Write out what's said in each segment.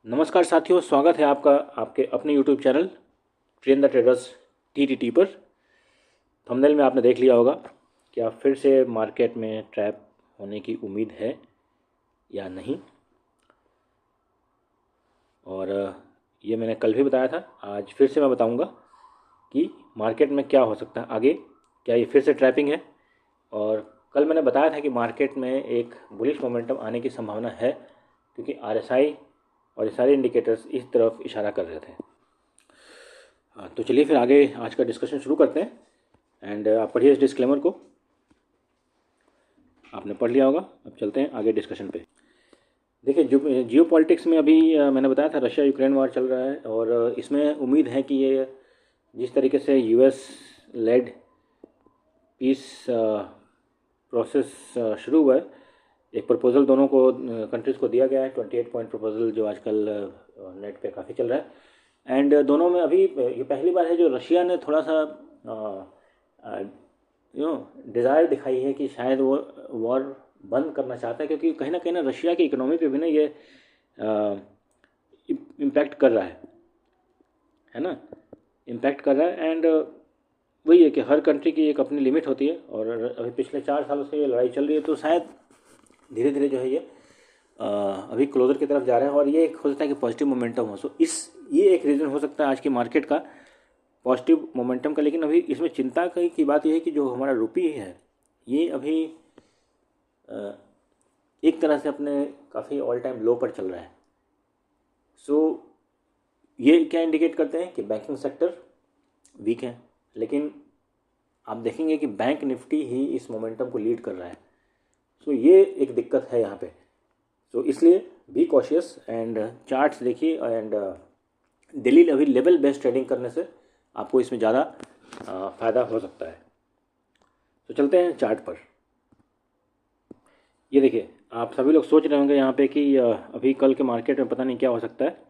नमस्कार साथियों, स्वागत है आपका आपके अपने YouTube channel train the traders TTT पर। थंबनेल में आपने देख लिया होगा कि आप फिर से मार्केट में ट्रैप होने की उम्मीद है या नहीं। और ये मैंने कल भी बताया था, आज फिर से मैं बताऊंगा कि मार्केट में क्या हो सकता है आगे। क्या ये फिर से ट्रैपिंग है? और कल मैंने बताया था कि मार्केट में एक बुलिश मोमेंटम आने की संभावना है, क्योंकि आरएसआई और ये सारे इंडिकेटर्स इस तरफ इशारा कर रहे थे। तो चलिए फिर आगे आज का डिस्कशन शुरू करते हैं। एंड आप पढ़िए इस डिस्क्लेमर को, आपने पढ़ लिया होगा। अब चलते हैं आगे डिस्कशन पे। देखिए, जो जियो पॉलिटिक्स में अभी मैंने बताया था रशिया यूक्रेन वार चल रहा है, और इसमें उम्मीद है कि ये जिस तरीके से यूएस लेड पीस प्रोसेस शुरू हुआ है, एक प्रपोजल दोनों को कंट्रीज़ को दिया गया है, 28 पॉइंट प्रपोजल जो आजकल नेट पे काफ़ी चल रहा है। एंड दोनों में अभी ये पहली बार है जो रशिया ने थोड़ा सा डिज़ायर दिखाई है कि शायद वो वॉर बंद करना चाहता है, क्योंकि कहीं ना रशिया की इकोनॉमी पे भी ना ये इम्पैक्ट कर रहा है ना, इम्पैक्ट कर रहा है। एंड वही है कि हर कंट्री की एक अपनी लिमिट होती है, और अभी पिछले 4 सालों से ये लड़ाई चल रही है, तो शायद धीरे धीरे जो है ये अभी क्लोजर की तरफ जा रहा है, और ये एक हो सकता है कि पॉजिटिव मोमेंटम हो। सो ये एक रीज़न हो सकता है आज की मार्केट का पॉजिटिव मोमेंटम का। लेकिन अभी इसमें चिंता की बात यह है कि जो हमारा रुपी है ये अभी एक तरह से अपने काफ़ी ऑल टाइम लो पर चल रहा है। सो ये क्या इंडिकेट करते हैं कि बैंकिंग सेक्टर वीक है, लेकिन आप देखेंगे कि बैंक निफ्टी ही इस मोमेंटम को लीड कर रहा है। सो ये एक दिक्कत है यहाँ पे। सो इसलिए बी कॉशियस एंड चार्ट्स देखिए। एंड डेली अभी लेवल बेस्ड ट्रेडिंग करने से आपको इसमें ज़्यादा फ़ायदा हो सकता है। तो चलते हैं चार्ट पर। ये देखिए, आप सभी लोग सोच रहे होंगे यहाँ पे कि अभी कल के मार्केट में पता नहीं क्या हो सकता है।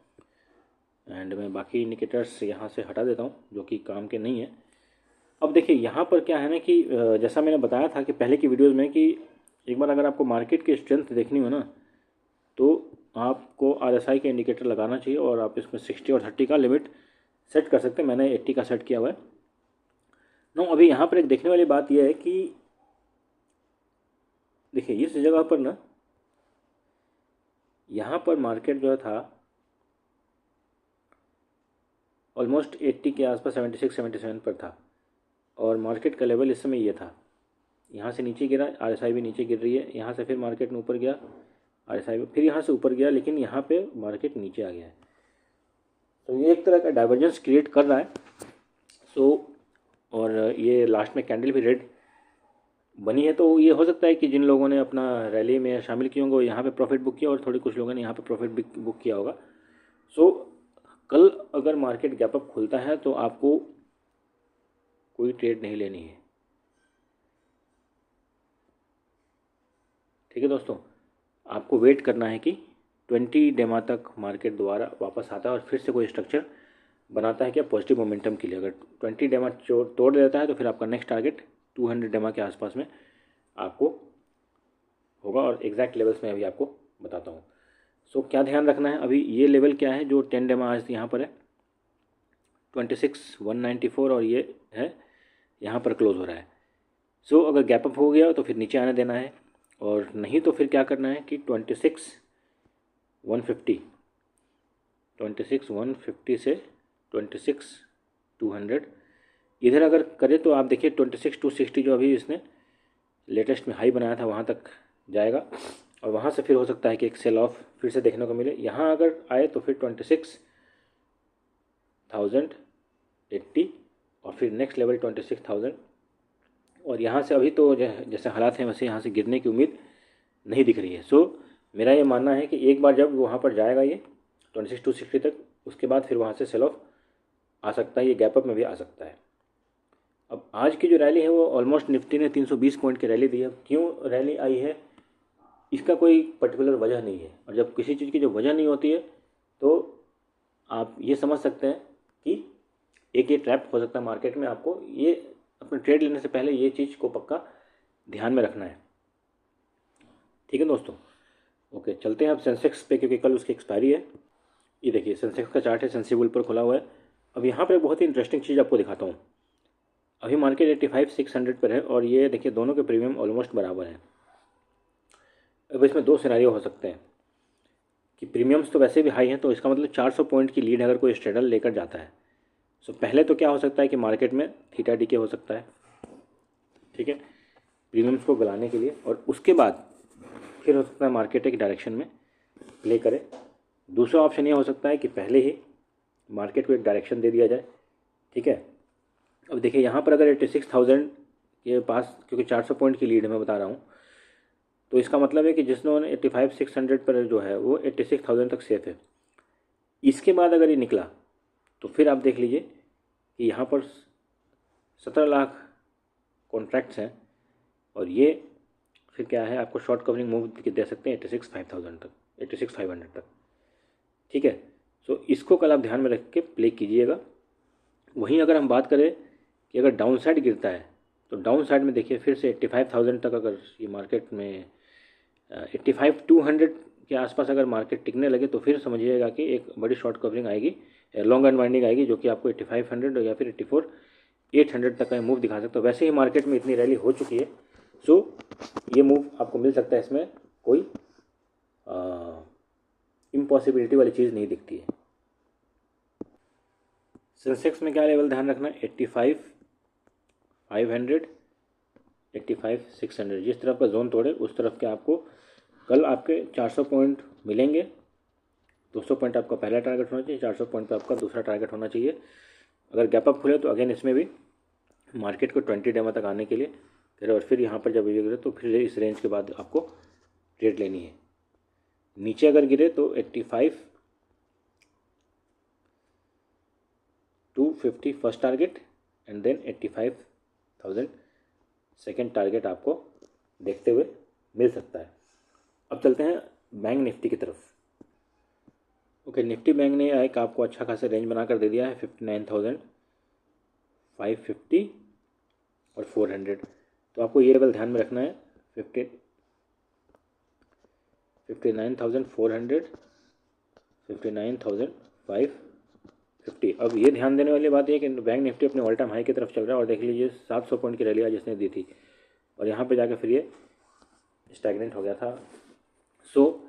एंड मैं बाकी इंडिकेटर्स यहाँ से हटा देता हूँ जो कि काम के नहीं है। अब देखिए यहाँ पर क्या है ना कि जैसा मैंने बताया था कि पहले की वीडियोज़ में कि एक बार अगर आपको मार्केट की स्ट्रेंथ देखनी हो ना, तो आपको आरएसआई का इंडिकेटर लगाना चाहिए, और आप इसमें 60 और 30 का लिमिट सेट कर सकते हैं। मैंने 80 का सेट किया हुआ है। नो, अभी यहाँ पर एक देखने वाली बात यह है कि देखिए इस जगह पर ना, यहाँ पर मार्केट जो था ऑलमोस्ट 80 के आसपास 76 77 पर था, और मार्केट का लेवल इस समय ये था। यहाँ से नीचे गिरा, आरएसआई भी नीचे गिर रही है। यहाँ से फिर मार्केट में ऊपर गया, आरएसआई फिर यहाँ से ऊपर गया, लेकिन यहाँ पे मार्केट नीचे आ गया है। तो ये एक तरह का डाइवर्जेंस क्रिएट कर रहा है। सो और ये लास्ट में कैंडल भी रेड बनी है, तो ये हो सकता है कि जिन लोगों ने अपना रैली में शामिल किए होंगे वो यहाँ पे प्रॉफिट बुक किया, और थोड़ी कुछ लोगों ने यहाँ पे प्रॉफिट बुक किया होगा। सो कल अगर मार्केट गैप अप खुलता है तो आपको कोई ट्रेड नहीं लेनी है, ठीक है दोस्तों। आपको वेट करना है कि 20 डेमा तक मार्केट दोबारा वापस आता है और फिर से कोई स्ट्रक्चर बनाता है क्या पॉजिटिव मोमेंटम के लिए। अगर 20 डेमा तोड़ देता है तो फिर आपका नेक्स्ट टारगेट 200 डेमा के आसपास में आपको होगा, और एग्जैक्ट लेवल्स में अभी आपको बताता हूँ। सो क्या ध्यान रखना है, अभी ये लेवल क्या है जो 10 डेमा आज यहाँ पर है 26,194, और ये है यहाँ पर क्लोज हो रहा है। सो अगर गैप अप हो गया तो फिर नीचे आने देना है, और नहीं तो फिर क्या करना है कि 26,150 से 26,200 इधर अगर करे तो आप देखिए 26,260 जो अभी इसने लेटेस्ट में हाई बनाया था वहाँ तक जाएगा, और वहाँ से फिर हो सकता है कि एक सेल ऑफ फिर से देखने को मिले। यहाँ अगर आए तो फिर 26,080, और फिर नेक्स्ट लेवल 26,000, और यहाँ से अभी तो जैसे हालात हैं वैसे यहाँ से गिरने की उम्मीद नहीं दिख रही है। सो मेरा ये मानना है कि एक बार जब वहाँ पर जाएगा ये 26,260 तक, उसके बाद फिर वहाँ से सेल ऑफ आ सकता है, ये गैप अप में भी आ सकता है। अब आज की जो रैली है वो ऑलमोस्ट निफ्टी ने 320 पॉइंट की रैली दी है। क्यों रैली आई है इसका कोई पर्टिकुलर वजह नहीं है, और जब किसी चीज़ की जो वजह नहीं होती है तो आप ये समझ सकते हैं कि एक ये ट्रैप हो सकता है मार्केट में। आपको ये अपने ट्रेड लेने से पहले ये चीज़ को पक्का ध्यान में रखना है, ठीक है दोस्तों। ओके, चलते हैं अब सेंसेक्स पे, क्योंकि कल उसकी एक्सपायरी है। ये देखिए सेंसेक्स का चार्ट है, सेंसिबल पर खुला हुआ है। अब यहाँ पर बहुत ही इंटरेस्टिंग चीज़ आपको दिखाता हूँ। अभी मार्केट 85,600 पर है और ये देखिए दोनों के प्रीमियम ऑलमोस्ट बराबर हैं। अब इसमें दो सिनेरियो हो सकते हैं कि प्रीमियम्स तो वैसे भी हाई हैं, तो इसका मतलब 400 पॉइंट की लीड अगर कोई स्ट्रेडल लेकर जाता है, सो पहले तो क्या हो सकता है कि मार्केट में थीटा डीके हो सकता है, ठीक है, प्रीमियम्स को गलाने के लिए, और उसके बाद फिर हो सकता है मार्केट एक डायरेक्शन में प्ले करे। दूसरा ऑप्शन ये हो सकता है कि पहले ही मार्केट को एक डायरेक्शन दे दिया जाए, ठीक है। अब देखिए यहाँ पर अगर 86,000 के पास, क्योंकि 400 पॉइंट की लीड मैं बता रहा हूँ, तो इसका मतलब है कि जिसने 85,600 पर जो है वो 86,000 तक सेफ है। इसके बाद अगर ये निकला तो फिर आप देख लीजिए कि यहाँ पर 17 लाख कॉन्ट्रैक्ट्स हैं और ये फिर क्या है, आपको शॉर्ट कवरिंग मूव दे सकते हैं 86,500 तक, 86,500 तक, ठीक है। सो इसको कल आप ध्यान में रख के प्ले कीजिएगा। वहीं अगर हम बात करें कि अगर डाउन साइड गिरता है, तो डाउन साइड में देखिए फिर से 85,000 तक अगर ये मार्केट में 85,200 के आसपास अगर मार्केट टिकने लगे, तो फिर समझिएगा कि एक बड़ी शॉर्ट कवरिंग आएगी, लॉन्ग अनवाइंडिंग आएगी, जो कि आपको 8500 या फिर 84,800 तक का मूव दिखा सकता है। वैसे ही मार्केट में इतनी रैली हो चुकी है, सो ये मूव आपको मिल सकता है, इसमें कोई इम्पॉसिबिलिटी वाली चीज़ नहीं दिखती है। सेंसेक्स में क्या लेवल ध्यान रखना है, 85,500, 85,600, जिस तरफ का जोन तोड़े उस तरफ के आपको कल आपके 400 पॉइंट मिलेंगे। 200 पॉइंट आपका पहला टारगेट होना चाहिए, 400 पॉइंट पे आपका दूसरा टारगेट होना चाहिए। अगर गैप अप खुले तो अगेन इसमें भी मार्केट को 20 डेमा तक आने के लिए करे, और फिर यहाँ पर जब ये गिरे तो फिर इस रेंज के बाद आपको ट्रेड लेनी है। नीचे अगर गिरे तो 85,250 first target and then 85,000 second target आपको देखते हुए मिल सकता है। अब चलते हैं बैंक निफ्टी की तरफ। ओके, निफ्टी बैंक ने एक आपको अच्छा खासा रेंज बनाकर दे दिया है 59,550 और 400। तो आपको ये लेवल ध्यान में रखना है 59,400, 59,550। अब ये ध्यान देने वाली बात है कि बैंक निफ्टी अपने ऑल टाइम हाई की तरफ चल रहा है, और देख लीजिए 700 पॉइंट की रैली आज इसने दी थी और यहाँ पे जाकर फिर ये स्टैग्नेंट हो गया था। सो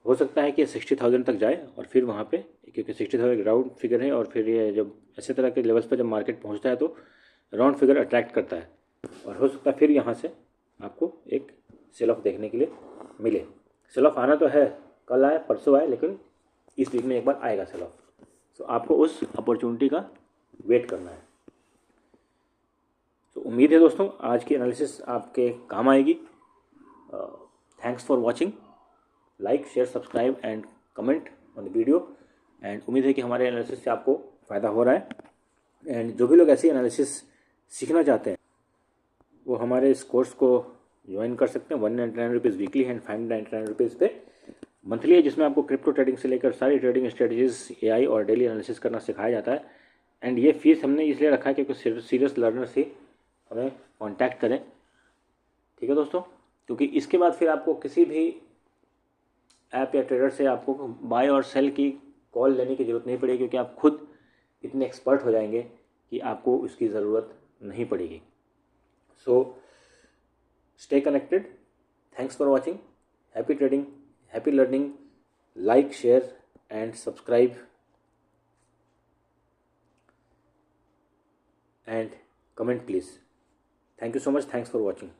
हो सकता है कि 60,000 तक जाए और फिर वहाँ पे, क्योंकि 60,000 राउंड फिगर है, और फिर ये जब ऐसे तरह के लेवल्स पर जब मार्केट पहुँचता है तो राउंड फिगर अट्रैक्ट करता है, और हो सकता है फिर यहाँ से आपको एक सेल ऑफ देखने के लिए मिले। सेल ऑफ आना तो है, कल आए परसों आए, लेकिन इस वीक में एक बार आएगा सेल ऑफ। सो आपको उस अपॉर्चुनिटी का वेट करना है। तो उम्मीद है दोस्तों आज की एनालिसिस आपके काम आएगी। Thanks for watching, like share subscribe and comment on the video, and उम्मीद है कि हमारे एनालिसिस से आपको फ़ायदा हो रहा है। एंड जो भी लोग ऐसी एनालिसिस सीखना चाहते हैं वो हमारे इस कोर्स को ज्वाइन कर सकते हैं। 199 रुपीज़ वीकली एंड 599 रुपीज़ पे मंथली है, जिसमें आपको क्रिप्टो ट्रेडिंग से लेकर सारी ट्रेडिंग स्ट्रेटजीज, AI और डेली एनालिसिस करना सिखाया जाता है। एंड ये फीस हमने इसलिए रखा है क्योंकि सीरियस लर्नर्स ही हमें कॉन्टैक्ट करें, ठीक है दोस्तों, क्योंकि इसके बाद फिर आपको किसी भी ऐप या ट्रेडर से आपको बाय और सेल की कॉल लेने की ज़रूरत नहीं पड़ेगी, क्योंकि आप खुद इतने एक्सपर्ट हो जाएंगे कि आपको उसकी ज़रूरत नहीं पड़ेगी। So stay connected, thanks for watching, happy trading, happy learning, like share and subscribe and comment please. Thank you so much. Thanks for watching.